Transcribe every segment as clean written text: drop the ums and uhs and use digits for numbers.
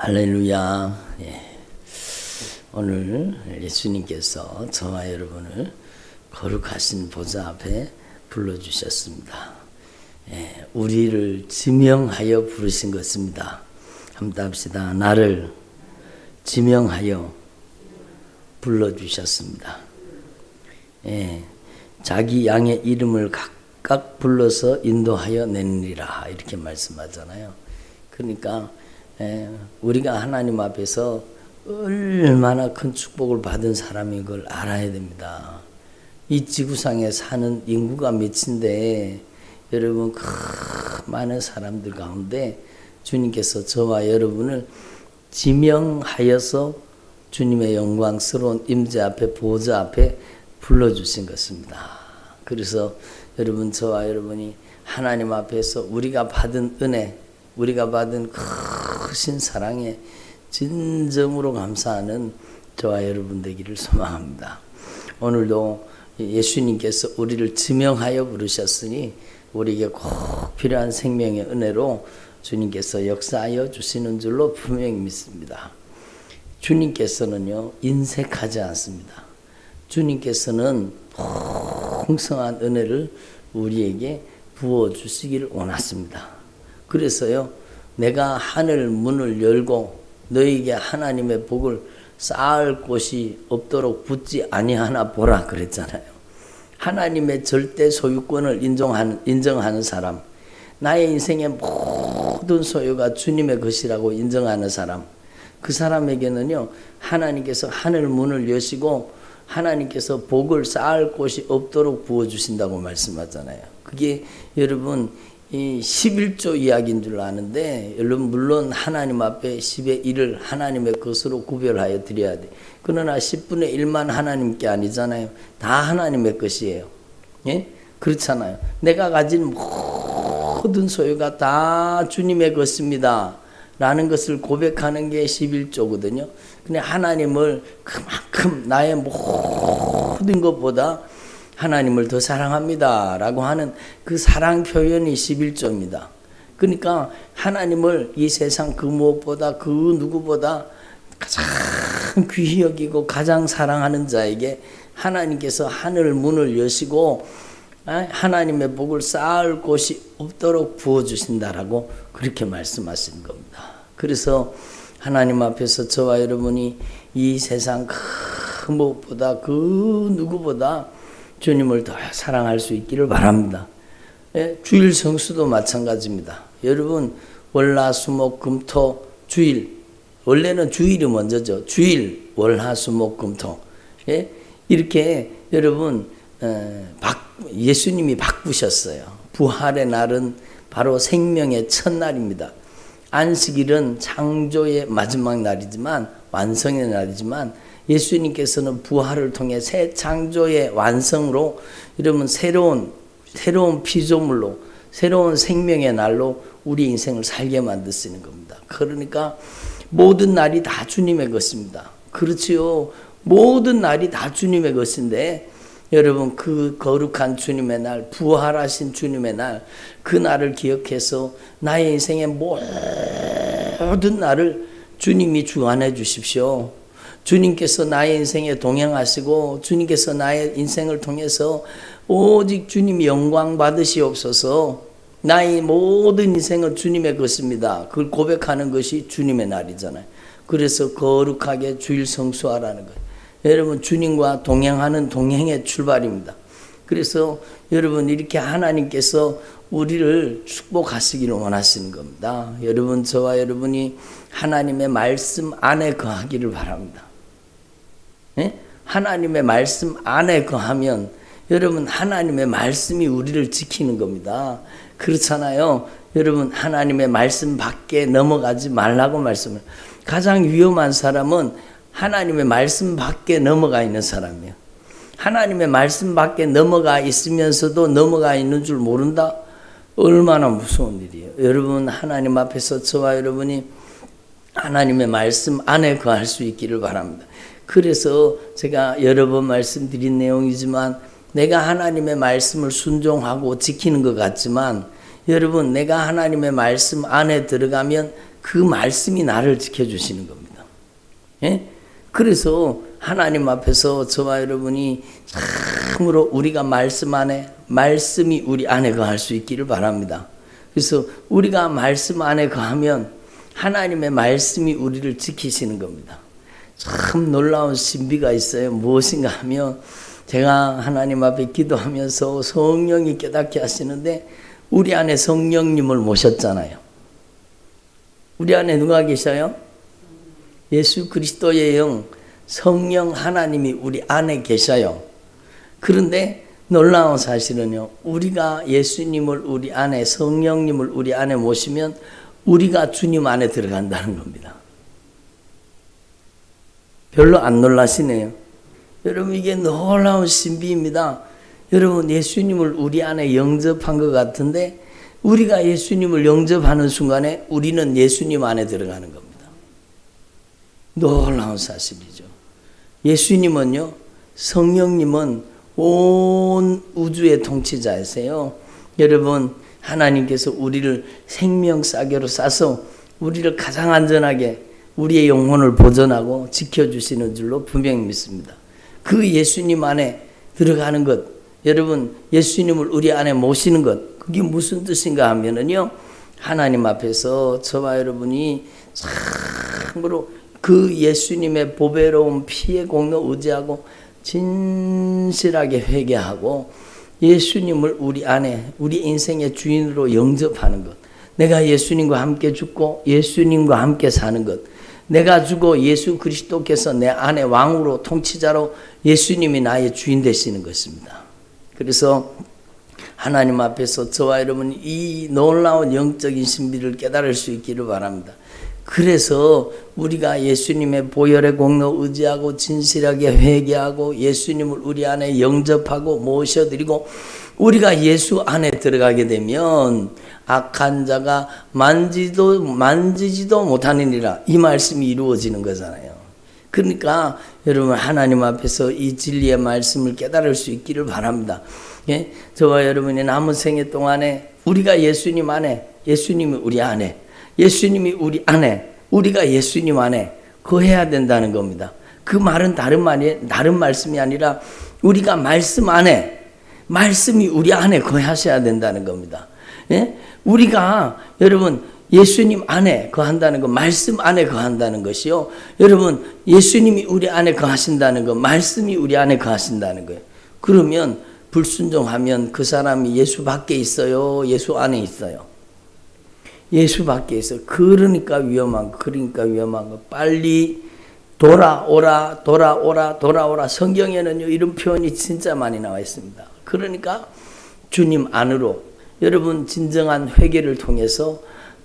할렐루야. 오늘 예수님께서 저와 여러분을 거룩하신 보좌 앞에 불러주셨습니다. 우리를 지명하여 부르신 것입니다. 한번 합시다. 나를 지명하여 불러주셨습니다. 자기 양의 이름을 각각 불러서 인도하여 내느니라 이렇게 말씀하잖아요. 그러니까 우리가 하나님 앞에서 얼마나 큰 축복을 받은 사람인 걸 알아야 됩니다. 이 지구상에 사는 인구가 몇인데 여러분 많은 사람들 가운데 주님께서 저와 여러분을 지명하여서 주님의 영광스러운 임재 앞에 보좌 앞에 불러주신 것입니다. 그래서 여러분 저와 여러분이 하나님 앞에서 우리가 받은 은혜, 우리가 받은 크신 사랑에 진정으로 감사하는 저와 여러분 되기를 소망합니다. 오늘도 예수님께서 우리를 지명하여 부르셨으니 우리에게 꼭 필요한 생명의 은혜로 주님께서 역사하여 주시는 줄로 분명히 믿습니다. 주님께서는요 인색하지 않습니다. 주님께서는 풍성한 은혜를 우리에게 부어주시기를 원하십니다. 그래서요 내가 하늘 문을 열고 너에게 하나님의 복을 쌓을 곳이 없도록 붙지 아니하나 보라 그랬잖아요. 하나님의 절대 소유권을 인정하는 사람, 나의 인생의 모든 소유가 주님의 것이라고 인정하는 사람, 그 사람에게는요 하나님께서 하늘 문을 여시고 하나님께서 복을 쌓을 곳이 없도록 부어주신다고 말씀하잖아요. 그게 여러분 이 11조 이야기인 줄 아는데 여러분 물론 하나님 앞에 10의 1을 하나님의 것으로 구별하여 드려야 돼. 그러나 10분의 1만 하나님께 아니잖아요. 다 하나님의 것이에요. 예? 그렇잖아요. 내가 가진 모든 소유가 다 주님의 것입니다 라는 것을 고백하는 게 11조거든요. 근데 하나님을 그만큼 나의 모든 것보다 하나님을 더 사랑합니다 라고 하는 그 사랑 표현이 11조입니다. 그러니까 하나님을 이 세상 그 무엇보다 그 누구보다 가장 귀히 여기고 가장 사랑하는 자에게 하나님께서 하늘 문을 여시고 하나님의 복을 쌓을 곳이 없도록 부어주신다라고 그렇게 말씀하시는 겁니다. 그래서 하나님 앞에서 저와 여러분이 이 세상 그 무엇보다 그 누구보다 주님을 더 사랑할 수 있기를 바랍니다. 주일 성수도 마찬가지입니다. 여러분 월화수목금토 주일, 원래는 주일이 먼저죠. 주일 월화수목금토 이렇게 여러분 예수님이 바꾸셨어요. 부활의 날은 바로 생명의 첫날입니다. 안식일은 창조의 마지막 날이지만 완성의 날이지만 예수님께서는 부활을 통해 새 창조의 완성으로 여러분 새로운 피조물로 새로운 생명의 날로 우리 인생을 살게 만드시는 겁니다. 그러니까 모든 날이 다 주님의 것입니다. 그렇지요. 모든 날이 다 주님의 것인데 여러분 그 거룩한 주님의 날, 부활하신 주님의 날, 그 날을 기억해서 나의 인생의 모든 날을 주님이 주관해 주십시오. 주님께서 나의 인생에 동행하시고 주님께서 나의 인생을 통해서 오직 주님이 영광 받으시옵소서. 나의 모든 인생은 주님의 것입니다. 그걸 고백하는 것이 주님의 날이잖아요. 그래서 거룩하게 주일 성수하라는 거예요. 여러분 주님과 동행하는 동행의 출발입니다. 그래서 여러분 이렇게 하나님께서 우리를 축복하시기를 원하시는 겁니다. 여러분 저와 여러분이 하나님의 말씀 안에 거하기를 바랍니다. 하나님의 말씀 안에 거하면 여러분 하나님의 말씀이 우리를 지키는 겁니다. 그렇잖아요. 여러분 하나님의 말씀 밖에 넘어가지 말라고 말씀을. 가장 위험한 사람은 하나님의 말씀 밖에 넘어가 있는 사람이에요. 하나님의 말씀 밖에 넘어가 있으면서도 넘어가 있는 줄 모른다? 얼마나 무서운 일이에요. 여러분 하나님 앞에서 저와 여러분이 하나님의 말씀 안에 거할 수 있기를 바랍니다. 그래서 제가 여러 번 말씀드린 내용이지만 내가 하나님의 말씀을 순종하고 지키는 것 같지만 여러분 내가 하나님의 말씀 안에 들어가면 그 말씀이 나를 지켜주시는 겁니다. 예? 그래서 하나님 앞에서 저와 여러분이 참으로 우리가 말씀 안에, 말씀이 우리 안에 거할 수 있기를 바랍니다. 그래서 우리가 말씀 안에 거하면 하나님의 말씀이 우리를 지키시는 겁니다. 참 놀라운 신비가 있어요. 무엇인가 하면 제가 하나님 앞에 기도하면서 성령이 깨닫게 하시는데 우리 안에 성령님을 모셨잖아요. 우리 안에 누가 계셔요? 예수 그리스도의 영, 성령 하나님이 우리 안에 계셔요. 그런데 놀라운 사실은요, 우리가 예수님을 우리 안에, 성령님을 우리 안에 모시면 우리가 주님 안에 들어간다는 겁니다. 별로 안 놀라시네요. 여러분, 이게 놀라운 신비입니다. 여러분, 예수님을 우리 안에 영접한 것 같은데 우리가 예수님을 영접하는 순간에 우리는 예수님 안에 들어가는 겁니다. 놀라운 사실이죠. 예수님은요, 성령님은 온 우주의 통치자이세요. 여러분, 하나님께서 우리를 생명싸개로 싸서 우리를 가장 안전하게 우리의 영혼을 보존하고 지켜주시는 줄로 분명히 믿습니다. 그 예수님 안에 들어가는 것, 여러분, 예수님을 우리 안에 모시는 것, 그게 무슨 뜻인가 하면은요, 하나님 앞에서 저와 여러분이 참으로 그 예수님의 보배로운 피의 공로 의지하고 진실하게 회개하고 예수님을 우리 안에, 우리 인생의 주인으로 영접하는 것, 내가 예수님과 함께 죽고 예수님과 함께 사는 것, 내가 죽어 예수 그리스도께서 내 안에 왕으로 통치자로 예수님이 나의 주인 되시는 것입니다. 그래서 하나님 앞에서 저와 여러분이 이 놀라운 영적인 신비를 깨달을 수 있기를 바랍니다. 그래서 우리가 예수님의 보혈의 공로 의지하고 진실하게 회개하고 예수님을 우리 안에 영접하고 모셔드리고 우리가 예수 안에 들어가게 되면 악한 자가 만지지도 못하느니라, 이 말씀이 이루어지는 거잖아요. 그러니까 여러분, 하나님 앞에서 이 진리의 말씀을 깨달을 수 있기를 바랍니다. 예? 저와 여러분이 남은 생애 동안에 우리가 예수님 안에, 예수님이 우리 안에, 예수님이 우리 안에, 우리가 예수님 안에 거해야 된다는 겁니다. 그 말은 다른 말씀이 아니라 우리가 말씀 안에, 말씀이 우리 안에 거하셔야 된다는 겁니다. 예? 우리가 여러분 예수님 안에 거한다는 것, 말씀 안에 거한다는 것이요. 여러분, 예수님이 우리 안에 거하신다는 것, 말씀이 우리 안에 거하신다는 거예요. 그러면 불순종하면 그 사람이 예수 밖에 있어요, 예수 안에 있어요? 예수 밖에 있어요. 그러니까 위험한 거. 빨리 돌아오라. 성경에는요, 이런 표현이 진짜 많이 나와 있습니다. 그러니까 주님 안으로, 여러분 진정한 회개를 통해서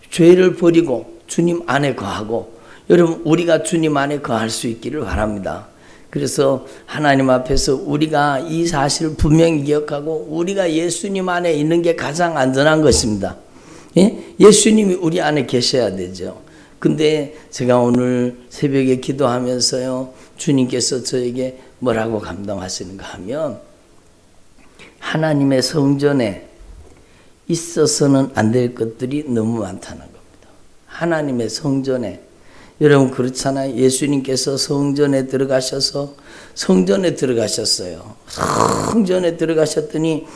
죄를 버리고 주님 안에 거하고, 여러분 우리가 주님 안에 거할 수 있기를 바랍니다. 그래서 하나님 앞에서 우리가 이 사실을 분명히 기억하고 우리가 예수님 안에 있는 게 가장 안전한 것입니다. 예? 예수님이 우리 안에 계셔야 되죠. 근데 제가 오늘 새벽에 기도하면서요, 주님께서 저에게 뭐라고 감동하시는가 하면, 하나님의 성전에 있어서는 안 될 것들이 너무 많다는 겁니다. 하나님의 성전에, 여러분 그렇잖아요. 예수님께서 성전에 들어가셨어요. 성전에 들어가셨더니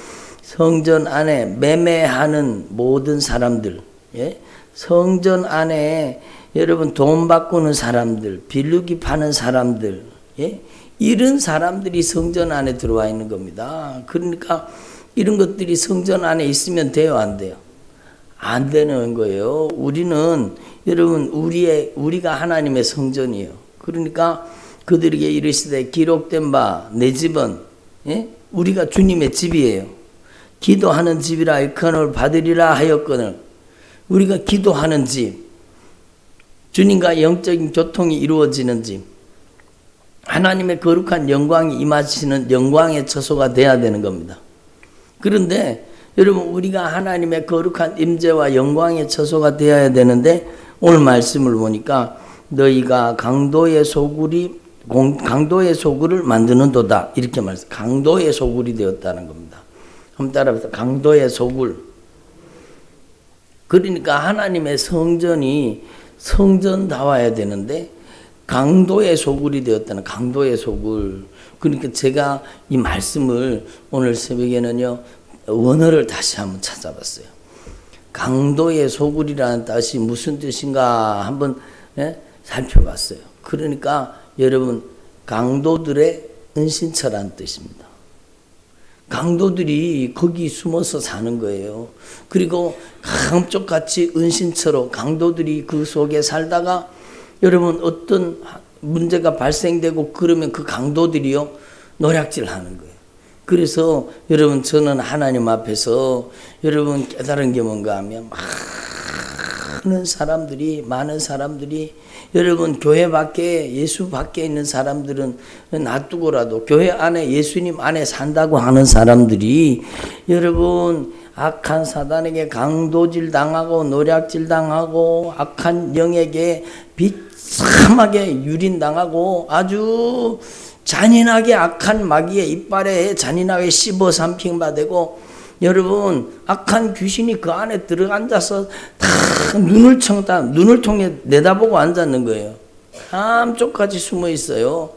성전 안에 매매하는 모든 사람들, 예? 성전 안에 여러분 돈 바꾸는 사람들, 비둘기 파는 사람들, 예? 이런 사람들이 성전 안에 들어와 있는 겁니다. 그러니까 이런 것들이 성전 안에 있으면 돼요, 안 돼요? 안 되는 거예요. 우리는 여러분 우리가 하나님의 성전이에요. 그러니까 그들에게 이르시되 기록된 바 내 집은, 예? 우리가 주님의 집이에요. 기도하는 집이라 일컬음을 받으리라 하였거늘, 우리가 기도하는 집, 주님과 영적인 교통이 이루어지는 집, 하나님의 거룩한 영광이 임하시는 영광의 처소가 돼야 되는 겁니다. 그런데 여러분 우리가 하나님의 거룩한 임재와 영광의 처소가 되어야 되는데, 오늘 말씀을 보니까 너희가 강도의 소굴을 만드는도다, 이렇게 말씀. 강도의 소굴이 되었다는 겁니다. 한번 따라해서 강도의 소굴. 그러니까 하나님의 성전이 성전 다 와야 되는데 강도의 소굴이 되었다는 강도의 소굴. 그러니까 제가 이 말씀을 오늘 새벽에는요 원어를 다시 한번 찾아봤어요. 강도의 소굴이라는 뜻이 무슨 뜻인가 한번 살펴봤어요. 그러니까 여러분 강도들의 은신처라는 뜻입니다. 강도들이 거기 숨어서 사는 거예요. 그리고 강쪽같이 은신처로 강도들이 그 속에 살다가 여러분 어떤 문제가 발생되고 그러면 그 강도들이요 노략질 하는 거예요. 그래서 여러분 저는 하나님 앞에서 여러분 깨달은 게 뭔가 하면 많은 사람들이 여러분 교회 밖에 예수 밖에 있는 사람들은 놔두고라도 교회 안에 예수님 안에 산다고 하는 사람들이 여러분 악한 사단에게 강도질 당하고 노략질 당하고 악한 영에게 비참하게 유린당하고 아주 잔인하게 악한 마귀의 이빨에 잔인하게 씹어 삼킨바되고 여러분 악한 귀신이 그 안에 들어앉아서 다 눈을 통해 내다보고 앉았는 거예요. 한쪽까지 숨어 있어요.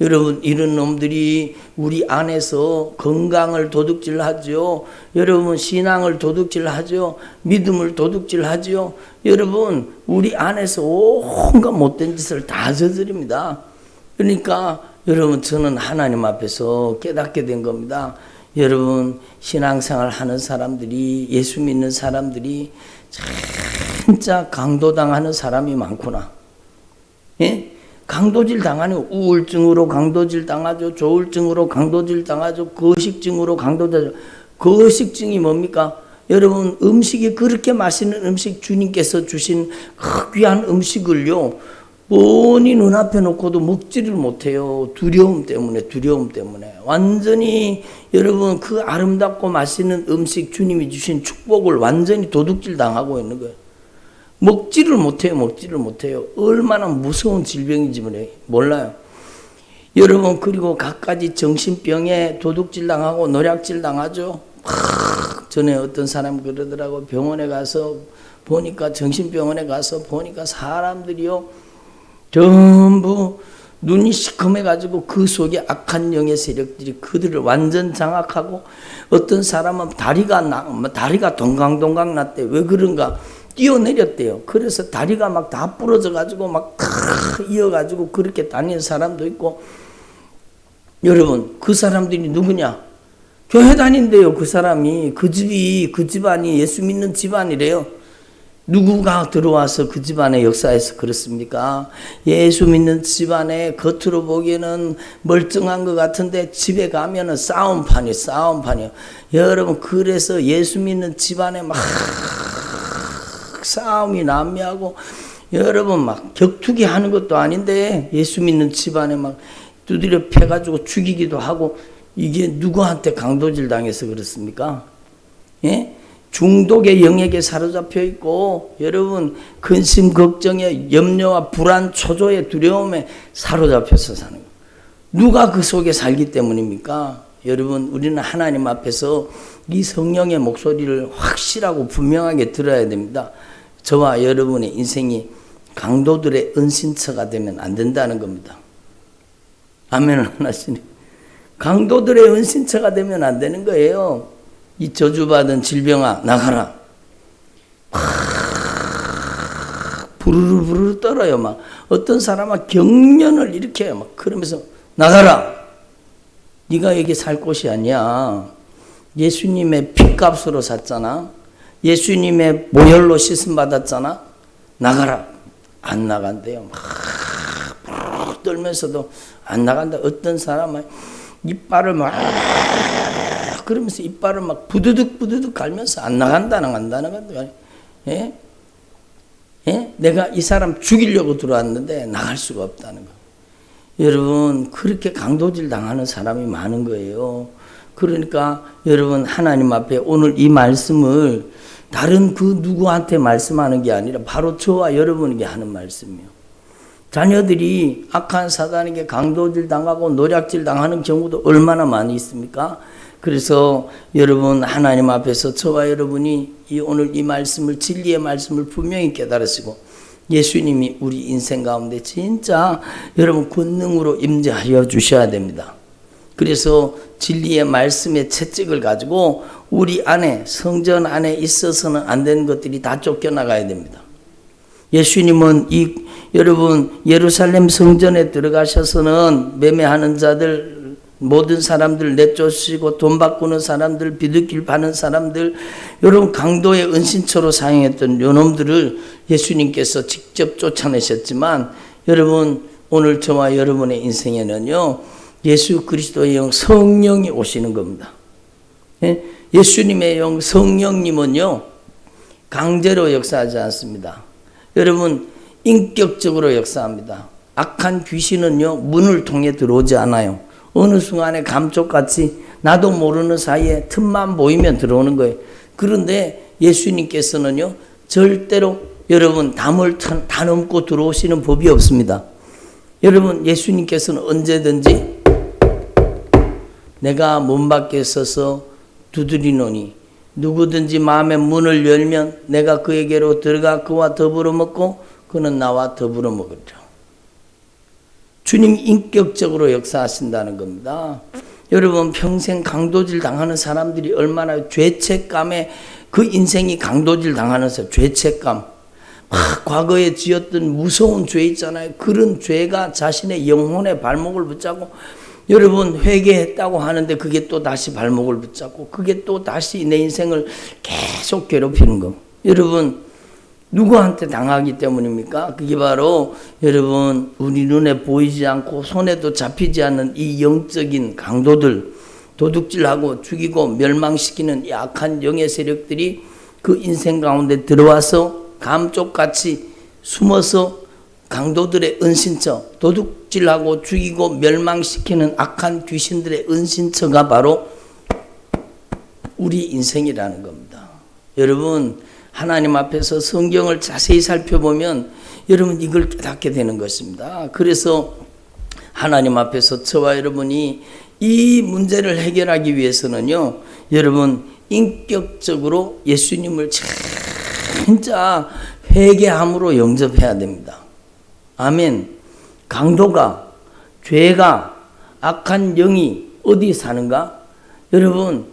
여러분 이런 놈들이 우리 안에서 건강을 도둑질하죠. 여러분 신앙을 도둑질하죠. 믿음을 도둑질하죠. 여러분 우리 안에서 온갖 못된 짓을 다 저지릅니다. 그러니까 여러분 저는 하나님 앞에서 깨닫게 된 겁니다. 여러분 신앙생활 하는 사람들이 예수 믿는 사람들이 진짜 강도당하는 사람이 많구나. 예? 강도질 당하는 우울증으로 강도질 당하죠. 조울증으로 강도질 당하죠. 거식증으로 강도질. 거식증이 뭡니까? 여러분 음식이 그렇게 맛있는 음식 주님께서 주신 귀한 음식을요 뻔히 눈앞에 놓고도 먹지를 못해요. 두려움 때문에 완전히 여러분 그 아름답고 맛있는 음식 주님이 주신 축복을 완전히 도둑질 당하고 있는 거예요. 먹지를 못해요. 얼마나 무서운 질병인지 몰라요. 여러분 그리고 갖가지 정신병에 도둑질 당하고 노략질 당하죠. 전에 어떤 사람 그러더라고. 병원에 가서 보니까 정신병원에 가서 보니까 사람들이요 전부 눈이 시커매가지고 그 속에 악한 영의 세력들이 그들을 완전 장악하고 어떤 사람은 다리가 동강동강 났대. 왜 그런가? 뛰어내렸대요. 그래서 다리가 막 다 부러져가지고 막 이어가지고 그렇게 다니는 사람도 있고 여러분 그 사람들이 누구냐? 교회 다닌대요. 그 사람이 그 집안이 예수 믿는 집안이래요. 누구가 들어와서 그 집안의 역사에서 그렇습니까? 예수 믿는 집안에 겉으로 보기에는 멀쩡한 것 같은데 집에 가면은 싸움판이에요. 여러분 그래서 예수 믿는 집안에 막 싸움이 난무하고 여러분 막 격투기 하는 것도 아닌데 예수 믿는 집안에 막 두드려 패가지고 죽이기도 하고 이게 누구한테 강도질 당해서 그렇습니까? 예? 중독의 영역에 사로잡혀 있고 여러분 근심 걱정에 염려와 불안 초조의 두려움에 사로잡혀서 사는 거예요. 누가 그 속에 살기 때문입니까? 여러분 우리는 하나님 앞에서 이 성령의 목소리를 확실하고 분명하게 들어야 됩니다. 저와 여러분의 인생이 강도들의 은신처가 되면 안 된다는 겁니다. 아멘을 하시네. 강도들의 은신처가 되면 안 되는 거예요. 이 저주받은 질병아 나가라. 부르르 떨어요. 막 어떤 사람은 경련을 이렇게 막 그러면서 나가라. 네가 여기 살 곳이 아니야. 예수님의 피값으로 샀잖아. 예수님의 보혈로 씻음 받았잖아. 나가라. 안 나간대요. 막 떨면서도 안 나간다. 어떤 사람은 이빨을 막 그러면서 이빨을 막 부드득 갈면서 안 나간다. 예? 예? 내가 이 사람 죽이려고 들어왔는데 나갈 수가 없다는 거. 여러분 그렇게 강도질 당하는 사람이 많은 거예요. 그러니까 여러분 하나님 앞에 오늘 이 말씀을 다른 그 누구한테 말씀하는 게 아니라 바로 저와 여러분에게 하는 말씀이에요. 자녀들이 악한 사단에게 강도질 당하고 노략질 당하는 경우도 얼마나 많이 있습니까? 그래서 여러분 하나님 앞에서 저와 여러분이 오늘 이 말씀을 진리의 말씀을 분명히 깨달으시고 예수님이 우리 인생 가운데 진짜 여러분 권능으로 임재하여 주셔야 됩니다. 그래서 진리의 말씀의 채찍을 가지고 우리 안에 성전 안에 있어서는 안 되는 것들이 다 쫓겨나가야 됩니다. 예수님은 여러분 예루살렘 성전에 들어가셔서는 매매하는 자들 모든 사람들 내쫓으시고 돈 바꾸는 사람들 비둘기를 파는 사람들 여러분 강도의 은신처로 사용했던 요놈들을 예수님께서 직접 쫓아내셨지만 여러분 오늘 저와 여러분의 인생에는요 예수 그리스도의 영 성령이 오시는 겁니다. 예수님의 영 성령님은요 강제로 역사하지 않습니다. 여러분 인격적으로 역사합니다. 악한 귀신은요 문을 통해 들어오지 않아요. 어느 순간에 감쪽같이 나도 모르는 사이에 틈만 보이면 들어오는 거예요. 그런데 예수님께서는요 절대로 여러분 담을 다 넘고 들어오시는 법이 없습니다. 여러분 예수님께서는 언제든지 내가 문 밖에 서서 두드리노니 누구든지 마음의 문을 열면 내가 그에게로 들어가 그와 더불어 먹고 그는 나와 더불어 먹으리라. 주님이 인격적으로 역사하신다는 겁니다. 여러분 평생 강도질 당하는 사람들이 얼마나 죄책감에 그 인생이 강도질 당하는 사람 죄책감 과거에 지었던 무서운 죄 있잖아요. 그런 죄가 자신의 영혼의 발목을 붙잡고 여러분 회개했다고 하는데 그게 또 다시 발목을 붙잡고 그게 또 다시 내 인생을 계속 괴롭히는 거. 여러분 누구한테 당하기 때문입니까? 그게 바로 여러분 우리 눈에 보이지 않고 손에도 잡히지 않는 이 영적인 강도들 도둑질하고 죽이고 멸망시키는 이 악한 영의 세력들이 그 인생 가운데 들어와서 감쪽같이 숨어서 강도들의 은신처 도둑질하고 죽이고 멸망시키는 악한 귀신들의 은신처가 바로 우리 인생이라는 겁니다. 여러분 하나님 앞에서 성경을 자세히 살펴보면 여러분 이걸 깨닫게 되는 것입니다. 그래서 하나님 앞에서 저와 여러분이 이 문제를 해결하기 위해서는요 여러분 인격적으로 예수님을 진짜 회개함으로 영접해야 됩니다. 아멘. 강도가 죄가 악한 영이 어디 사는가? 여러분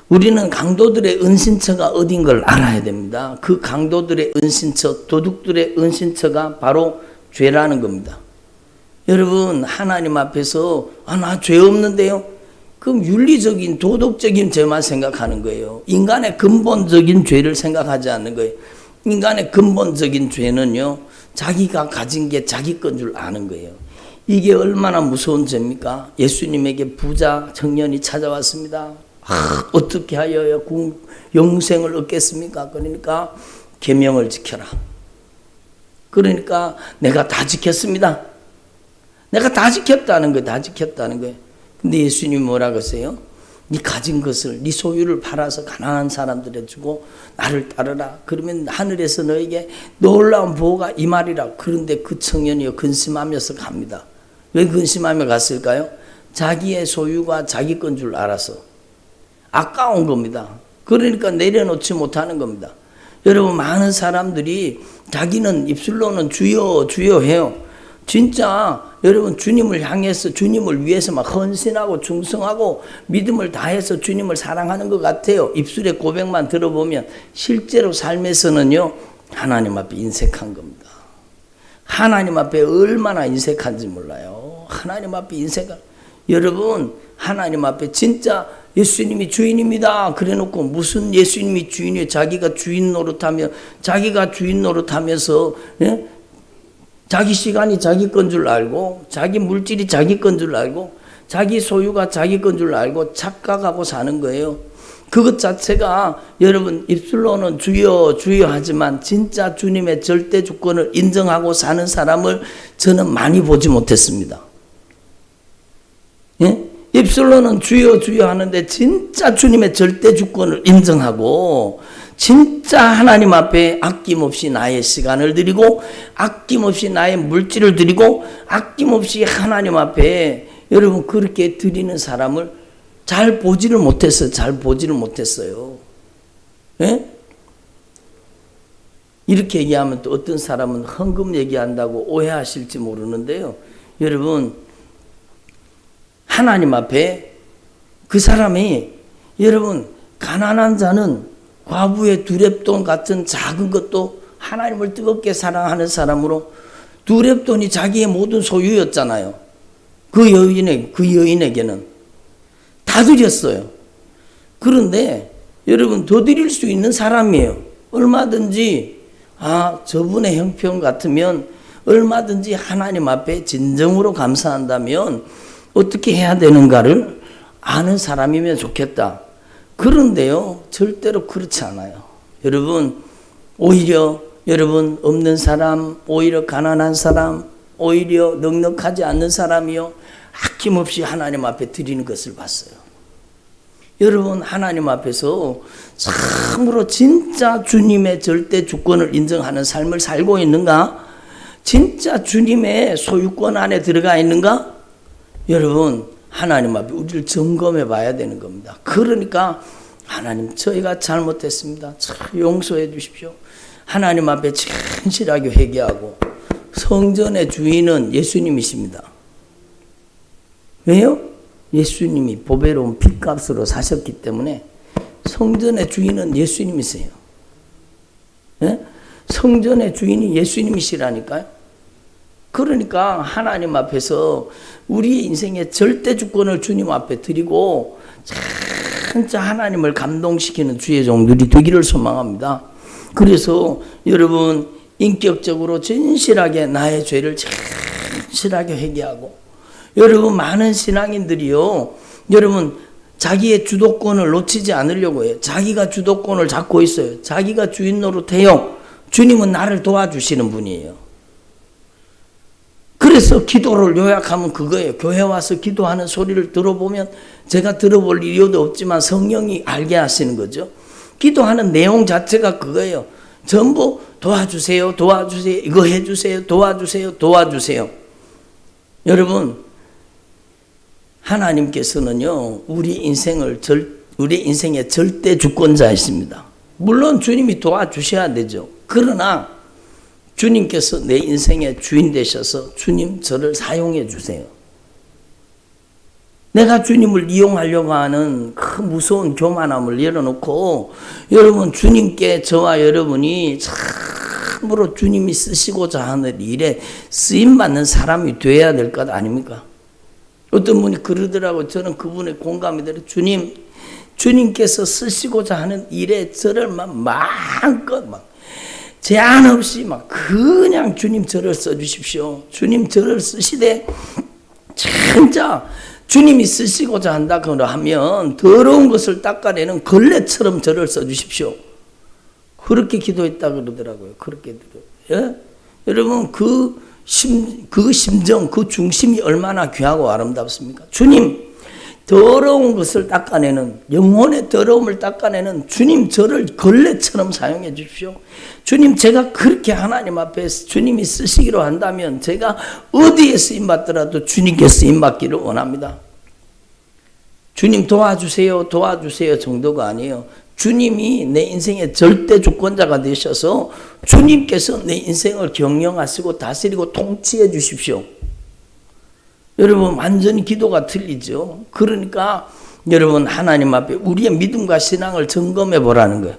우리는 강도들의 은신처가 어딘 걸 알아야 됩니다. 그 강도들의 은신처, 도둑들의 은신처가 바로 죄라는 겁니다. 여러분 하나님 앞에서 나 죄 없는데요? 그럼 윤리적인 도덕적인 죄만 생각하는 거예요. 인간의 근본적인 죄를 생각하지 않는 거예요. 인간의 근본적인 죄는요 자기가 가진 게 자기 건 줄 아는 거예요. 이게 얼마나 무서운 죄입니까? 예수님에게 부자 청년이 찾아왔습니다. 어떻게 하여야 영생을 얻겠습니까? 그러니까 계명을 지켜라. 그러니까 내가 다 지켰습니다. 내가 다 지켰다는 거예요. 다 지켰다는 거예요. 근데 예수님이 뭐라고 하세요? 네 가진 것을 네 소유를 팔아서 가난한 사람들에 주고 나를 따르라. 그러면 하늘에서 너에게 놀라운 보호가 임하리라. 그런데 그 청년이 근심하면서 갑니다. 왜 근심하며 갔을까요? 자기의 소유가 자기 건 줄 알아서 아까운 겁니다. 그러니까 내려놓지 못하는 겁니다. 여러분 많은 사람들이 자기는 입술로는 주여 주여 해요. 진짜 여러분 주님을 향해서 주님을 위해서 막 헌신하고 충성하고 믿음을 다해서 주님을 사랑하는 것 같아요. 입술의 고백만 들어보면 실제로 삶에서는요 하나님 앞에 인색한 겁니다. 하나님 앞에 얼마나 인색한지 몰라요. 하나님 앞에 인색한 여러분 하나님 앞에 진짜 예수님이 주인입니다. 그래놓고 무슨 예수님이 주인이에요. 자기가 주인 노릇하며 자기가 주인 노릇하면서 예? 자기 시간이 자기 건 줄 알고 자기 물질이 자기 건 줄 알고 자기 소유가 자기 건 줄 알고 착각하고 사는 거예요. 그것 자체가 여러분 입술로는 주여 주여 하지만 진짜 주님의 절대 주권을 인정하고 사는 사람을 저는 많이 보지 못했습니다. 예? 입술로는 주여 주여 하는데 진짜 주님의 절대 주권을 인정하고 진짜 하나님 앞에 아낌없이 나의 시간을 드리고 아낌없이 나의 물질을 드리고 아낌없이 하나님 앞에 여러분 그렇게 드리는 사람을 잘 보지를 못했어요. 잘 보지를 못했어요. 예? 이렇게 얘기하면 또 어떤 사람은 헌금 얘기한다고 오해하실지 모르는데요. 여러분, 하나님 앞에 그 사람이, 여러분, 가난한 자는 과부의 두렙돈 같은 작은 것도 하나님을 뜨겁게 사랑하는 사람으로, 두렙돈이 자기의 모든 소유였잖아요. 그 여인에게는 다 드렸어요. 그런데 여러분, 더 드릴 수 있는 사람이에요. 얼마든지 저분의 형편 같으면 얼마든지 하나님 앞에 진정으로 감사한다면 어떻게 해야 되는가를 아는 사람이면 좋겠다. 그런데요, 절대로 그렇지 않아요. 여러분, 오히려 여러분, 없는 사람, 오히려 가난한 사람, 오히려 넉넉하지 않는 사람이요, 아낌없이 하나님 앞에 드리는 것을 봤어요. 여러분, 하나님 앞에서 참으로 진짜 주님의 절대 주권을 인정하는 삶을 살고 있는가? 진짜 주님의 소유권 안에 들어가 있는가? 여러분, 하나님 앞에 우리를 점검해 봐야 되는 겁니다. 그러니까 하나님, 저희가 잘못했습니다. 용서해 주십시오. 하나님 앞에 진실하게 회개하고, 성전의 주인은 예수님이십니다. 왜요? 예수님이 보배로운 핏값으로 사셨기 때문에 성전의 주인은 예수님이세요. 네? 성전의 주인이 예수님이시라니까요. 그러니까 하나님 앞에서 우리의 인생의 절대 주권을 주님 앞에 드리고 진짜 하나님을 감동시키는 주의 종들이 되기를 소망합니다. 그래서 여러분, 인격적으로 진실하게 나의 죄를 진실하게 회개하고, 여러분, 많은 신앙인들이요, 여러분, 자기의 주도권을 놓치지 않으려고 해요. 자기가 주도권을 잡고 있어요. 자기가 주인 노릇해요. 주님은 나를 도와주시는 분이에요. 그래서 기도를 요약하면 그거예요. 교회 와서 기도하는 소리를 들어보면 제가 들어볼 이유도 없지만 성령이 알게 하시는 거죠. 기도하는 내용 자체가 그거예요. 전부 도와주세요, 도와주세요, 이거 해주세요, 도와주세요, 도와주세요. 여러분, 하나님께서는요, 우리 인생의 절대 주권자이십니다. 물론 주님이 도와주셔야 되죠. 그러나 주님께서 내 인생의 주인 되셔서 주님, 저를 사용해 주세요. 내가 주님을 이용하려고 하는 그 무서운 교만함을 열어놓고, 여러분, 주님께 저와 여러분이 참으로 주님이 쓰시고자 하는 일에 쓰임받는 사람이 되어야 될 것 아닙니까? 어떤 분이 그러더라고요. 저는 그분의 공감이 들어요. 주님께서 쓰시고자 하는 일에 저를 마음껏 제한 없이 그냥 주님 저를 써주십시오. 주님 저를 쓰시되, 진짜 주님이 쓰시고자 한다고 하면 더러운 것을 닦아내는 걸레처럼 저를 써주십시오. 그렇게 기도했다 그러더라고요. 그렇게 들어요. 예? 여러분, 그 심정, 그 중심이 얼마나 귀하고 아름답습니까? 주님, 더러운 것을 닦아내는, 영혼의 더러움을 닦아내는 주님, 저를 걸레처럼 사용해 주십시오. 주님, 제가 그렇게 하나님 앞에 주님이 쓰시기로 한다면 제가 어디에 쓰임받더라도 주님께 쓰임받기를 원합니다. 주님 도와주세요, 도와주세요 정도가 아니에요. 주님이 내 인생의 절대 주권자가 되셔서 주님께서 내 인생을 경영하시고 다스리고 통치해 주십시오. 여러분, 완전히 기도가 틀리죠. 그러니까 여러분, 하나님 앞에 우리의 믿음과 신앙을 점검해 보라는 거예요.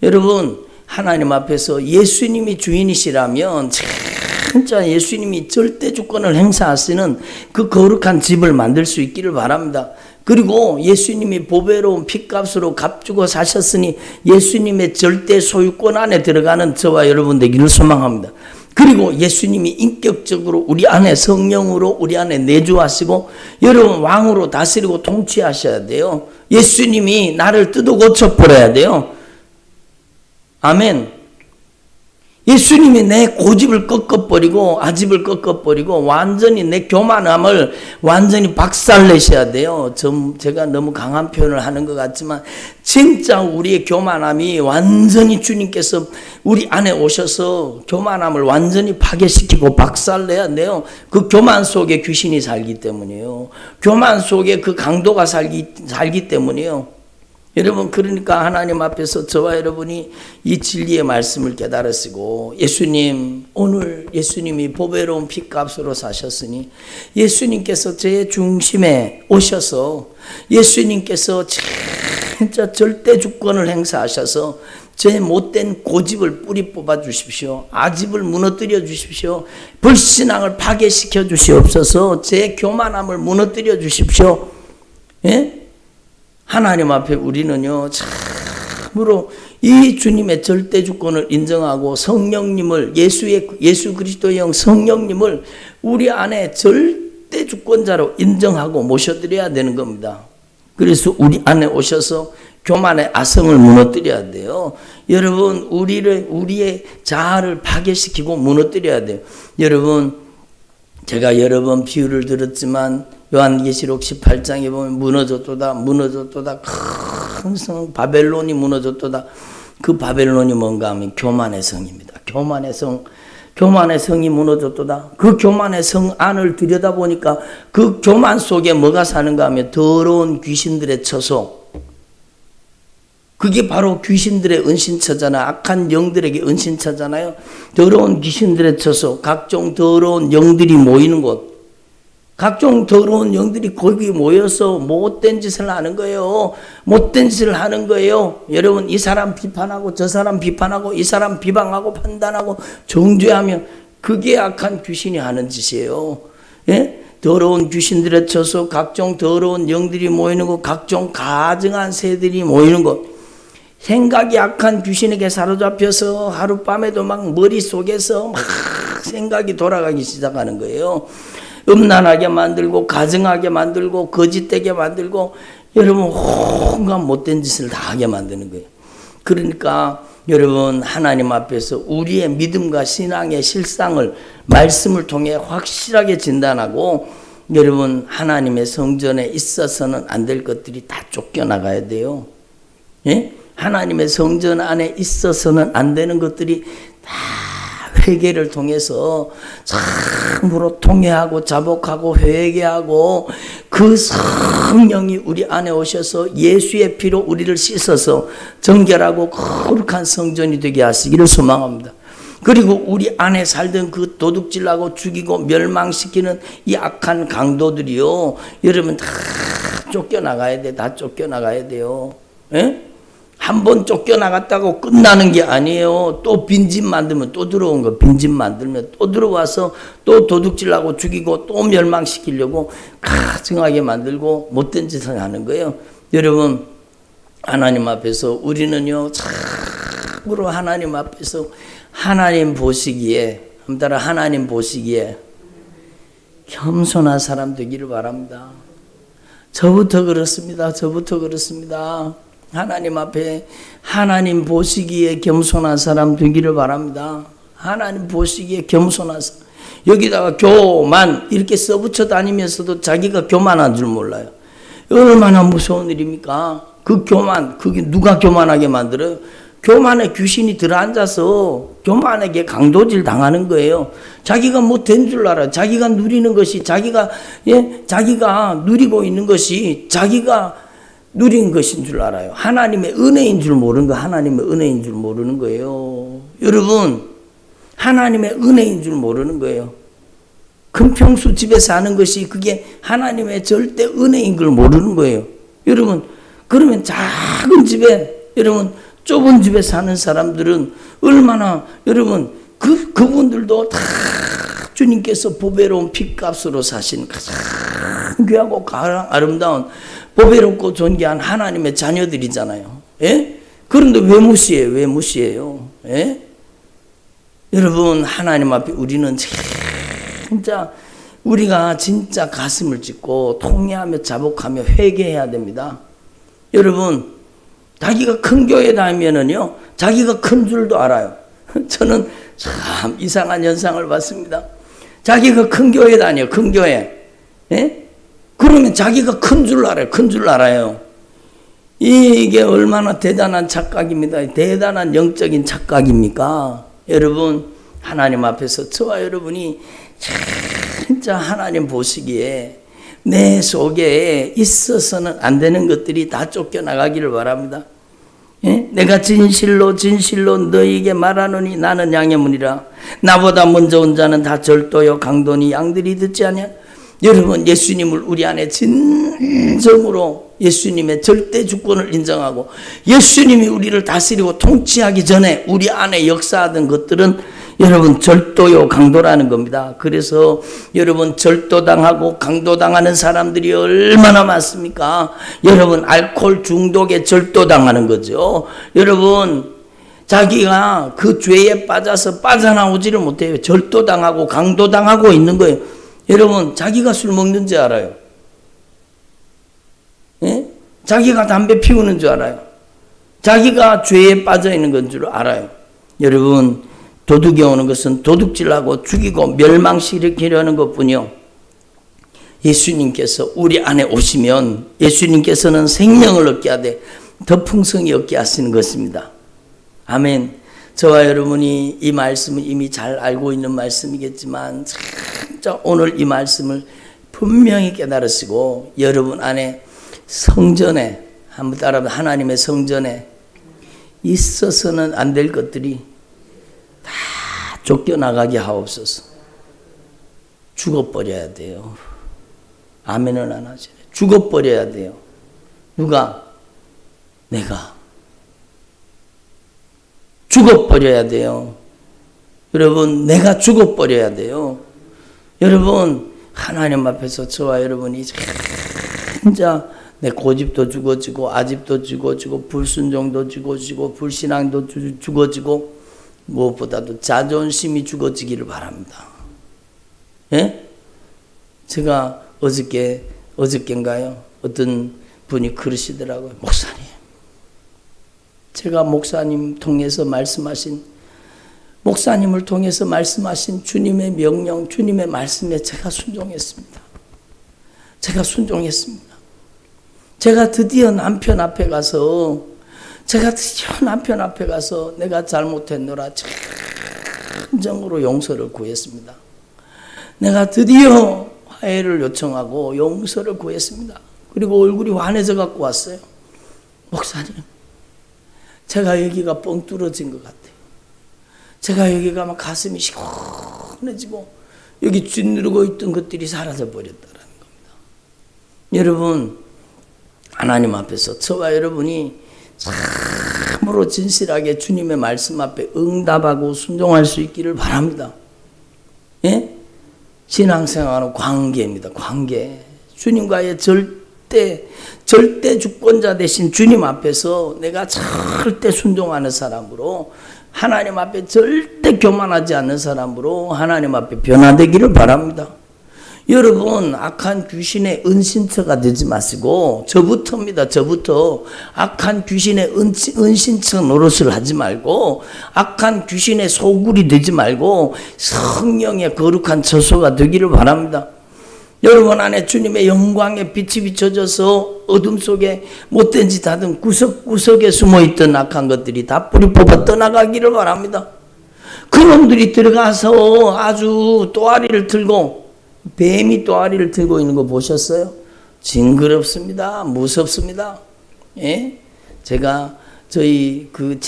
여러분, 하나님 앞에서 예수님이 주인이시라면 진짜 예수님이 절대 주권을 행사하시는 그 거룩한 집을 만들 수 있기를 바랍니다. 그리고 예수님이 보배로운 핏값으로 값주고 사셨으니 예수님의 절대 소유권 안에 들어가는 저와 여러분 되기를 소망합니다. 그리고 예수님이 인격적으로 우리 안에 성령으로 우리 안에 내주하시고 여러분 왕으로 다스리고 통치하셔야 돼요. 예수님이 나를 뜯어 고쳐버려야 돼요. 아멘. 예수님이 내 고집을 꺾어버리고 아집을 꺾어버리고 완전히 내 교만함을 완전히 박살내셔야 돼요. 제가 너무 강한 표현을 하는 것 같지만 진짜 우리의 교만함이 완전히 주님께서 우리 안에 오셔서 교만함을 완전히 파괴시키고 박살내야 돼요. 그 교만 속에 귀신이 살기 때문이에요. 교만 속에 그 강도가 살기 때문이에요. 여러분, 그러니까 하나님 앞에서 저와 여러분이 이 진리의 말씀을 깨달으시고, 예수님, 오늘 예수님이 보배로운 핏값으로 사셨으니 예수님께서 제 중심에 오셔서 예수님께서 진짜 절대 주권을 행사하셔서 제 못된 고집을 뿌리 뽑아 주십시오. 아집을 무너뜨려 주십시오. 불신앙을 파괴시켜 주시옵소서. 제 교만함을 무너뜨려 주십시오. 예? 하나님 앞에 우리는요, 참으로 이 주님의 절대 주권을 인정하고 성령님을, 예수 그리스도의 영 성령님을 우리 안에 절대 주권자로 인정하고 모셔드려야 되는 겁니다. 그래서 우리 안에 오셔서 교만의 아성을 무너뜨려야 돼요. 여러분, 우리의 자아를 파괴시키고 무너뜨려야 돼요. 여러분, 제가 여러 번 비유를 들었지만 요한계시록 18장에 보면 무너졌도다 큰 성 바벨론이 무너졌도다. 그 바벨론이 뭔가 하면 교만의 성입니다. 교만의 성이 무너졌도다. 그 교만의 성 안을 들여다보니까 그 교만 속에 뭐가 사는가 하면 더러운 귀신들의 처소. 그게 바로 귀신들의 은신처잖아. 악한 영들에게 은신처잖아요. 더러운 귀신들의 처소, 각종 더러운 영들이 모이는 곳. 각종 더러운 영들이 거기 모여서 못된 짓을 하는 거예요. 못된 짓을 하는 거예요. 여러분, 이 사람 비판하고 저 사람 비판하고 이 사람 비방하고 판단하고 정죄하며, 그게 악한 귀신이 하는 짓이에요. 예? 더러운 귀신들의 처소, 각종 더러운 영들이 모이는 곳, 각종 가증한 새들이 모이는 곳. 생각이 악한 귀신에게 사로잡혀서 하룻밤에도 막 머릿속에서 막 생각이 돌아가기 시작하는 거예요. 음란하게 만들고 가증하게 만들고 거짓되게 만들고, 여러분 온갖 못된 짓을 다 하게 만드는 거예요. 그러니까 여러분, 하나님 앞에서 우리의 믿음과 신앙의 실상을 말씀을 통해 확실하게 진단하고, 여러분 하나님의 성전에 있어서는 안 될 것들이 다 쫓겨나가야 돼요. 예? 하나님의 성전 안에 있어서는 안 되는 것들이 다 회개를 통해서 참으로 통회하고 자복하고 회개하고, 그 성령이 우리 안에 오셔서 예수의 피로 우리를 씻어서 정결하고 거룩한 성전이 되게 하시기를 소망합니다. 그리고 우리 안에 살던 그 도둑질하고 죽이고 멸망시키는 이 악한 강도들이요, 여러분 다 쫓겨나가야 돼. 다 쫓겨나가야 돼요. 예? 한 번 쫓겨나갔다고 끝나는 게 아니에요. 또 빈집 만들면 또 들어온 거, 빈집 만들면 또 들어와서 또 도둑질하고 죽이고 또 멸망시키려고 가증하게 만들고 못된 짓을 하는 거예요. 여러분, 하나님 앞에서 우리는요, 참으로 하나님 앞에서 하나님 보시기에, 한따라 하나님 보시기에 겸손한 사람 되기를 바랍니다. 저부터 그렇습니다. 하나님 앞에 하나님 보시기에 겸손한 사람 되기를 바랍니다. 하나님 보시기에 겸손한 사람. 여기다가 교만 이렇게 써붙여 다니면서도 자기가 교만한 줄 몰라요. 얼마나 무서운 일입니까? 그 교만, 그게 누가 교만하게 만들어요? 교만에 귀신이 들어앉아서 교만에게 강도질 당하는 거예요. 자기가 뭐 된 줄 알아요. 자기가 누리는 것이, 자기가 누리고 있는 것이 자기가 누린 것인 줄 알아요. 하나님의 은혜인 줄 모르는 거, 하나님의 은혜인 줄 모르는 거예요. 여러분, 하나님의 은혜인 줄 모르는 거예요. 금평수 집에 사는 것이 그게 하나님의 절대 은혜인 걸 모르는 거예요. 여러분, 그러면 작은 집에, 여러분 좁은 집에 사는 사람들은 얼마나, 여러분 그분들도 다 주님께서 보배로운 핏값으로 사신 가장 귀하고 가장 아름다운 보배롭고 존귀한 하나님의 자녀들이잖아요. 예? 그런데 왜 무시해요? 예? 여러분, 하나님 앞에 우리는 진짜, 우리가 진짜 가슴을 찢고 통회하며 자복하며 회개해야 됩니다. 여러분, 자기가 큰 교회 다니면은요, 자기가 큰 줄도 알아요. 저는 참 이상한 현상을 봤습니다. 자기가 큰 교회 다녀요, 큰 교회. 예? 그러면 자기가 큰 줄 알아요. 이게 얼마나 대단한 착각입니다. 대단한 영적인 착각입니까? 여러분, 하나님 앞에서 저와 여러분이 진짜 하나님 보시기에 내 속에 있어서는 안 되는 것들이 다 쫓겨나가기를 바랍니다. 예? 내가 진실로 진실로 너희에게 말하노니 나는 양의 문이라. 나보다 먼저 온 자는 다 절도요 강도니 양들이 듣지 아니하. 여러분, 예수님을 우리 안에 진정으로 예수님의 절대 주권을 인정하고 예수님이 우리를 다스리고 통치하기 전에 우리 안에 역사하던 것들은 여러분 절도요 강도라는 겁니다. 그래서 여러분 절도당하고 강도당하는 사람들이 얼마나 많습니까? 여러분 알코올 중독에 절도당하는 거죠. 여러분 자기가 그 죄에 빠져서 빠져나오지를 못해요. 절도당하고 강도당하고 있는 거예요. 여러분 자기가 술 먹는 줄 알아요. 예? 자기가 담배 피우는 줄 알아요. 자기가 죄에 빠져 있는 건 줄 알아요. 여러분 도둑이 오는 것은 도둑질하고 죽이고 멸망시키려는 것뿐이요. 예수님께서 우리 안에 오시면 예수님께서는 생명을 얻게 하되 더 풍성히 얻게 하시는 것입니다. 아멘. 저와 여러분이 이 말씀을 이미 잘 알고 있는 말씀이겠지만 진짜 오늘 이 말씀을 분명히 깨달으시고 여러분 안에 성전에 한번 따라하면 하나님의 성전에 있어서는 안 될 것들이 다 쫓겨나가게 하옵소서. 죽어버려야 돼요. 아멘은 안 하시네. 죽어버려야 돼요. 누가? 내가. 죽어버려야 돼요. 여러분 내가 죽어버려야 돼요. 여러분 하나님 앞에서 저와 여러분이 진짜 내 고집도 죽어지고 아집도 죽어지고 불순종도 죽어지고 불신앙도 죽어지고 무엇보다도 자존심이 죽어지기를 바랍니다. 예? 제가 어저께인가요? 어떤 분이 그러시더라고요. 목사님, 제가 목사님을 통해서 말씀하신 주님의 명령, 주님의 말씀에 제가 순종했습니다. 제가 드디어 남편 앞에 가서 내가 잘못했노라 진정으로 용서를 구했습니다. 내가 드디어 화해를 요청하고 용서를 구했습니다. 그리고 얼굴이 환해져 갖고 왔어요. 목사님, 제가 여기가 뻥 뚫어진 것 같아요. 제가 여기가 막 가슴이 시원해지고 여기 짓누르고 있던 것들이 사라져 버렸다는 겁니다. 여러분 하나님 앞에서 저와 여러분이 참으로 진실하게 주님의 말씀 앞에 응답하고 순종할 수 있기를 바랍니다. 예? 신앙생활은 관계입니다. 관계. 주님과의 절대 주권자 되신 주님 앞에서 내가 절대 순종하는 사람으로 하나님 앞에 절대 교만하지 않는 사람으로 하나님 앞에 변화되기를 바랍니다. 여러분 악한 귀신의 은신처가 되지 마시고 저부터입니다. 저부터 악한 귀신의 은신처 노릇을 하지 말고 악한 귀신의 소굴이 되지 말고 성령의 거룩한 처소가 되기를 바랍니다. 여러분 안에 주님의 영광의 빛이 비춰져서 어둠 속에 못된 짓 하던 구석구석에 숨어있던 악한 것들이 다 뿌리 뽑아 떠나가기를 바랍니다. 그놈들이 들어가서 아주 또아리를 들고 뱀이 또아리를 들고 있는 거 보셨어요? 징그럽습니다. 무섭습니다. 예? 제가 저희 그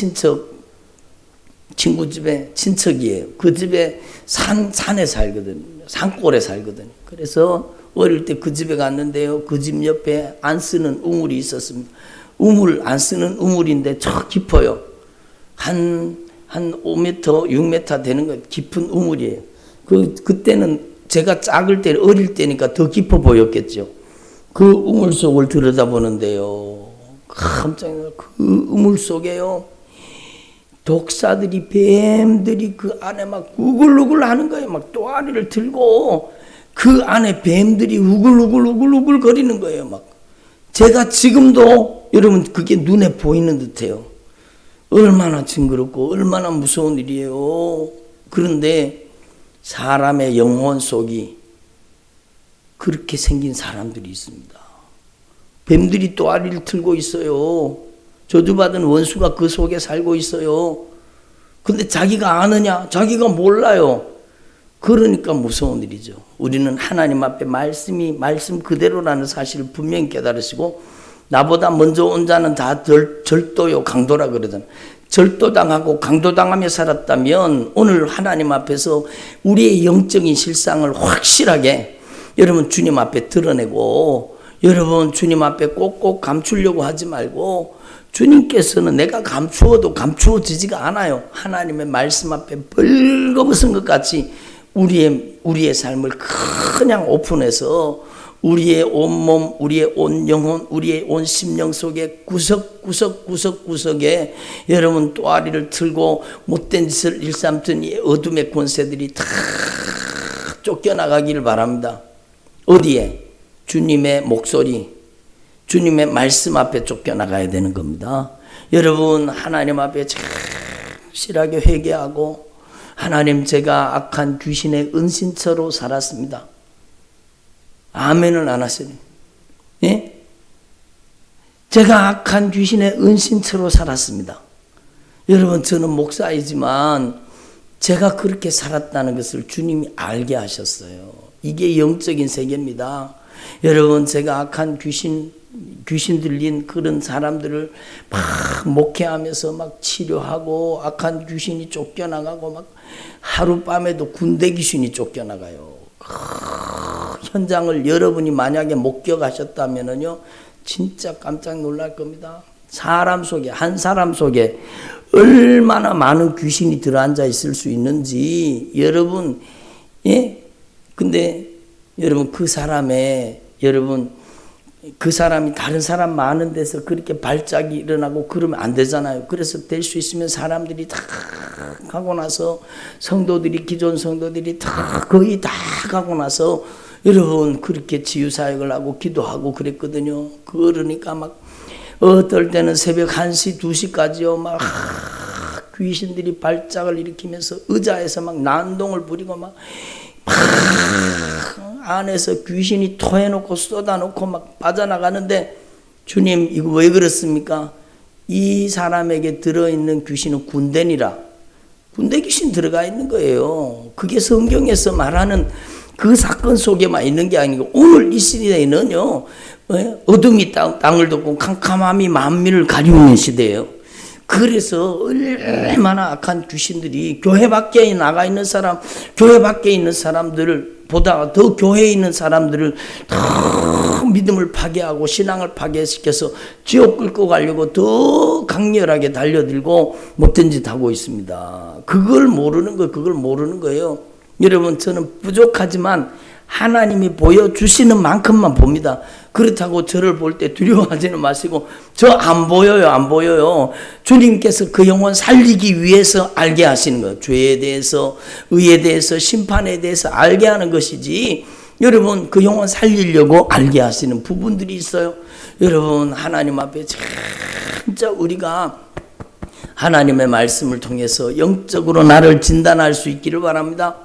친구 집에 친척이에요. 그 집에 산에 살거든요. 산골에 살거든요. 그래서 어릴 때 그 집에 갔는데요. 그 집 옆에 안 쓰는 우물이 있었습니다. 안 쓰는 우물인데 저 깊어요. 한 5m, 6m 되는 거 깊은 우물이에요. 그때는 제가 어릴 때니까 더 깊어 보였겠죠. 그 우물 속을 들여다보는데요. 깜짝 놀라요. 그 우물 속에요. 독사들이, 뱀들이 그 안에 막 우글우글 하는 거예요. 막 또아리를 들고 그 안에 뱀들이 우글우글 거리는 거예요. 막 제가 지금도 여러분 그게 눈에 보이는 듯해요. 얼마나 징그럽고 얼마나 무서운 일이에요. 그런데 사람의 영혼 속이 그렇게 생긴 사람들이 있습니다. 뱀들이 또아리를 들고 있어요. 저주받은 원수가 그 속에 살고 있어요. 근데 자기가 아느냐? 자기가 몰라요. 그러니까 무서운 일이죠. 우리는 하나님 앞에 말씀 그대로라는 사실을 분명히 깨달으시고, 나보다 먼저 온 자는 다 절도요 강도라 그러잖아요. 절도당하고 강도당하며 살았다면 오늘 하나님 앞에서 우리의 영적인 실상을 확실하게 여러분 주님 앞에 드러내고, 여러분 주님 앞에 꼭꼭 감추려고 하지 말고, 주님께서는 내가 감추어도 감추어지지가 않아요. 하나님의 말씀 앞에 벌거벗은 것 같이 우리의 삶을 그냥 오픈해서 우리의 온몸, 우리의 온 영혼, 우리의 온 심령 속에 구석구석에 여러분 또아리를 틀고 못된 짓을 일삼던 이 어둠의 권세들이 다 쫓겨나가기를 바랍니다. 어디에? 주님의 목소리, 주님의 말씀 앞에 쫓겨나가야 되는 겁니다. 여러분 하나님 앞에 확실하게 회개하고, 하나님 제가 악한 귀신의 은신처로 살았습니다. 아멘을 안 하시네. 예? 제가 악한 귀신의 은신처로 살았습니다. 여러분 저는 목사이지만 제가 그렇게 살았다는 것을 주님이 알게 하셨어요. 이게 영적인 세계입니다. 여러분 제가 악한 귀신 들린 그런 사람들을 막 목회하면서 막 치료하고, 악한 귀신이 쫓겨나가고, 막 하룻밤에도 군대 귀신이 쫓겨나가요. 현장을 여러분이 만약에 목격하셨다면요 진짜 깜짝 놀랄 겁니다. 한 사람 속에 얼마나 많은 귀신이 들어앉아 있을 수 있는지 여러분, 예? 근데 여러분 그 사람이 다른 사람 많은 데서 그렇게 발작이 일어나고 그러면 안 되잖아요. 그래서 될 수 있으면 사람들이 다 가고 나서, 기존 성도들이 거의 다 가고 나서 여러분 그렇게 치유사역을 하고 기도하고 그랬거든요. 그러니까 막 어떨 때는 새벽 1시, 2시까지요 막 귀신들이 발작을 일으키면서 의자에서 막 난동을 부리고 막 안에서 귀신이 토해놓고 쏟아놓고 막 빠져나가는데, 주님 이거 왜 그렇습니까? 이 사람에게 들어있는 귀신은 군대니라. 군대 귀신 들어가 있는 거예요. 그게 성경에서 말하는 그 사건 속에만 있는 게 아니고, 오늘 이 시대에는요 어둠이 땅을 덮고 캄캄함이 만민을 가리우는 시대예요. 그래서 얼마나 악한 귀신들이 교회 밖에 나가 있는 사람, 교회 밖에 있는 사람들을 보다 더 교회에 있는 사람들을 더 믿음을 파괴하고 신앙을 파괴시켜서 지옥 끌고 가려고 더 강렬하게 달려들고 못된 짓 하고 있습니다. 그걸 모르는 거예요. 여러분 저는 부족하지만 하나님이 보여주시는 만큼만 봅니다. 그렇다고 저를 볼 때 두려워하지는 마시고, 저 안 보여요. 주님께서 그 영혼 살리기 위해서 알게 하시는 거예요. 죄에 대해서, 의에 대해서, 심판에 대해서 알게 하는 것이지, 여러분 그 영혼 살리려고 알게 하시는 부분들이 있어요. 여러분 하나님 앞에 진짜 우리가 하나님의 말씀을 통해서 영적으로 나를 진단할 수 있기를 바랍니다.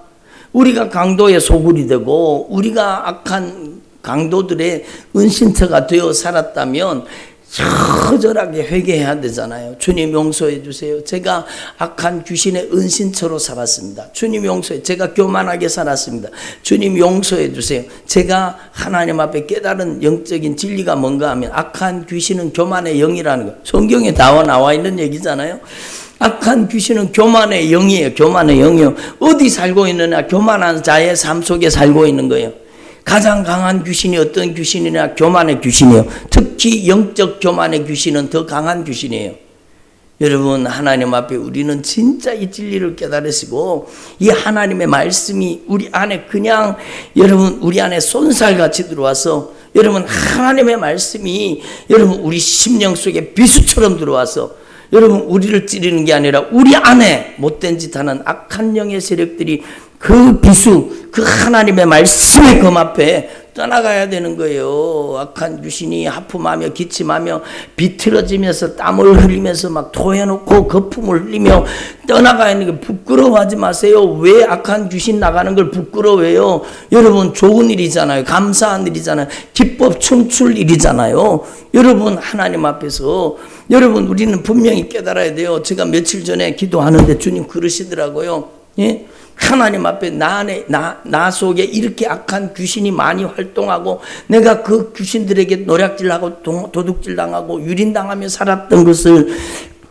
우리가 강도의 소굴이 되고 우리가 악한 강도들의 은신처가 되어 살았다면 처절하게 회개해야 되잖아요. 주님 용서해 주세요. 제가 악한 귀신의 은신처로 살았습니다. 주님 용서해. 제가 교만하게 살았습니다. 주님 용서해 주세요. 제가 하나님 앞에 깨달은 영적인 진리가 뭔가 하면, 악한 귀신은 교만의 영이라는 거 성경에 나와 있는 얘기잖아요. 악한 귀신은 교만의 영이에요. 교만의 영이요. 어디 살고 있느냐? 교만한 자의 삶 속에 살고 있는 거예요. 가장 강한 귀신이 어떤 귀신이냐? 교만의 귀신이에요. 특히 영적 교만의 귀신은 더 강한 귀신이에요. 여러분 하나님 앞에 우리는 진짜 이 진리를 깨달으시고, 이 하나님의 말씀이 우리 안에 그냥 여러분 우리 안에 쏜살같이 들어와서, 여러분 하나님의 말씀이 여러분 우리 심령 속에 비수처럼 들어와서 여러분 우리를 찌르는 게 아니라 우리 안에 못된 짓 하는 악한 영의 세력들이 그 비수, 그 하나님의 말씀의 검 앞에 떠나가야 되는 거예요. 악한 귀신이 하품하며 기침하며 비틀어지면서 땀을 흘리면서 막 토해놓고 거품을 흘리며 떠나가야 하는 게, 부끄러워하지 마세요. 왜 악한 귀신 나가는 걸 부끄러워해요? 여러분 좋은 일이잖아요. 감사한 일이잖아요. 기법 춤출 일이잖아요. 여러분 하나님 앞에서 여러분 우리는 분명히 깨달아야 돼요. 제가 며칠 전에 기도하는데 주님 그러시더라고요. 예? 하나님 앞에 나 속에 이렇게 악한 귀신이 많이 활동하고 내가 그 귀신들에게 노략질하고 도둑질당하고 유린당하며 살았던 것을,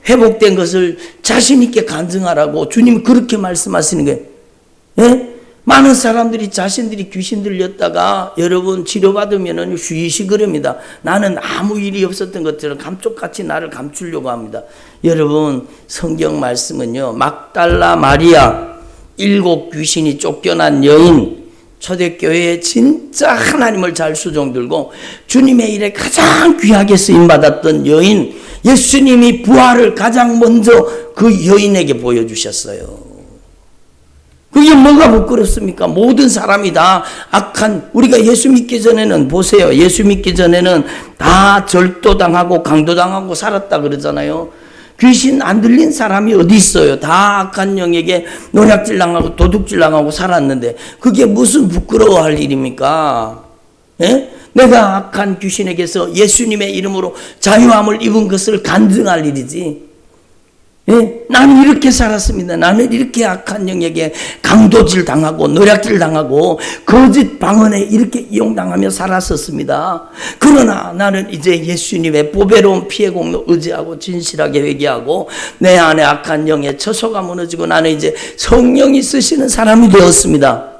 회복된 것을 자신 있게 간증하라고 주님 그렇게 말씀하시는 거예요. 예? 많은 사람들이 자신들이 귀신 들렸다가 여러분 치료받으면 쉬쉬그럽니다. 나는 아무 일이 없었던 것처럼 감쪽같이 나를 감추려고 합니다. 여러분 성경 말씀은요, 막달라 마리아 7 귀신이 쫓겨난 여인, 초대교회에 진짜 하나님을 잘 수종 들고 주님의 일에 가장 귀하게 쓰임받았던 여인, 예수님이 부활을 가장 먼저 그 여인에게 보여주셨어요. 그게 뭐가 부끄럽습니까? 모든 사람이 다 악한, 우리가 예수 믿기 전에는, 보세요, 예수 믿기 전에는 다 절도당하고 강도당하고 살았다 그러잖아요. 귀신 안 들린 사람이 어디 있어요? 다 악한 영에게 노략질당하고 도둑질당하고 살았는데 그게 무슨 부끄러워할 일입니까? 예? 내가 악한 귀신에게서 예수님의 이름으로 자유함을 입은 것을 간증할 일이지. 예? 나는 이렇게 살았습니다. 나는 이렇게 악한 영에게 강도질 당하고 노략질 당하고 거짓 방언에 이렇게 이용당하며 살았었습니다. 그러나 나는 이제 예수님의 보배로운 피의 공로 의지하고 진실하게 회개하고 내 안에 악한 영의 처소가 무너지고 나는 이제 성령이 쓰시는 사람이 되었습니다.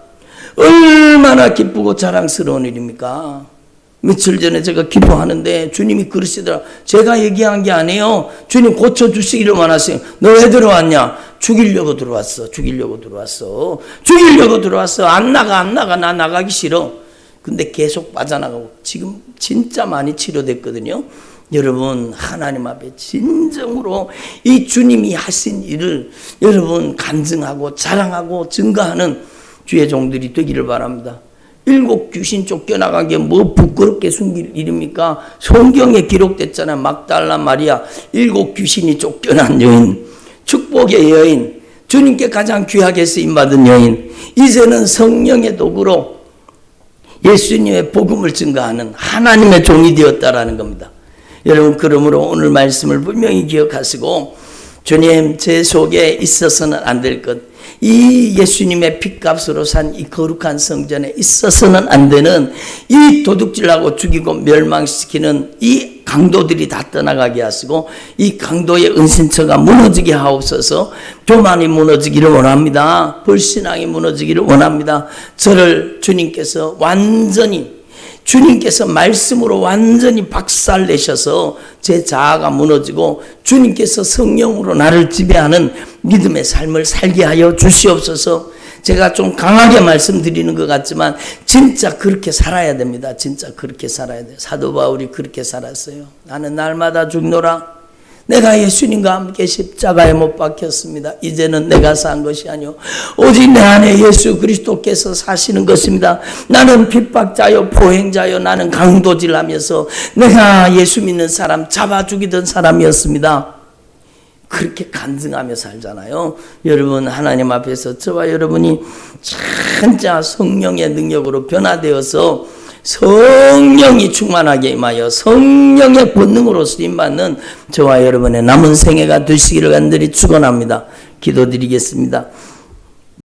얼마나 기쁘고 자랑스러운 일입니까? 며칠 전에 제가 기도하는데 주님이 그러시더라. 제가 얘기한 게 아니에요. 주님 고쳐주시기로만 하세요. 너 왜 들어왔냐? 죽이려고 들어왔어. 안 나가. 나 나가기 싫어. 근데 계속 빠져나가고 지금 진짜 많이 치료됐거든요. 여러분 하나님 앞에 진정으로 이 주님이 하신 일을 여러분 간증하고 자랑하고 증거하는 주의 종들이 되기를 바랍니다. 7 귀신 쫓겨나간 게 뭐 부끄럽게 숨길 일입니까? 성경에 기록됐잖아요. 막달라 마리아 7 귀신이 쫓겨난 여인, 축복의 여인, 주님께 가장 귀하게 쓰임받은 여인, 이제는 성령의 도구로 예수님의 복음을 증거하는 하나님의 종이 되었다라는 겁니다. 여러분 그러므로 오늘 말씀을 분명히 기억하시고 주님 제 속에 있어서는 안 될 것, 이 예수님의 핏값으로 산 이 거룩한 성전에 있어서는 안 되는 이 도둑질하고 죽이고 멸망시키는 이 강도들이 다 떠나가게 하시고 이 강도의 은신처가 무너지게 하옵소서. 교만이 무너지기를 원합니다. 불신앙이 무너지기를 원합니다. 저를 주님께서 완전히, 주님께서 말씀으로 완전히 박살내셔서 제 자아가 무너지고 주님께서 성령으로 나를 지배하는 믿음의 삶을 살게 하여 주시옵소서. 제가 좀 강하게 말씀드리는 것 같지만 진짜 그렇게 살아야 됩니다. 진짜 그렇게 살아야 돼요. 사도 바울이 그렇게 살았어요. 나는 날마다 죽노라. 내가 예수님과 함께 십자가에 못 박혔습니다. 이제는 내가 산 것이 아니오 오직 내 안에 예수 그리스도께서 사시는 것입니다. 나는 핍박자요 포행자요 나는 강도질하면서 내가 예수 믿는 사람 잡아 죽이던 사람이었습니다. 그렇게 간증하며 살잖아요. 여러분 하나님 앞에서 저와 여러분이 진짜 성령의 능력으로 변화되어서 성령이 충만하게 임하여 성령의 권능으로 쓰임받는 저와 여러분의 남은 생애가 되시기를 간절히 축원합니다. 기도드리겠습니다.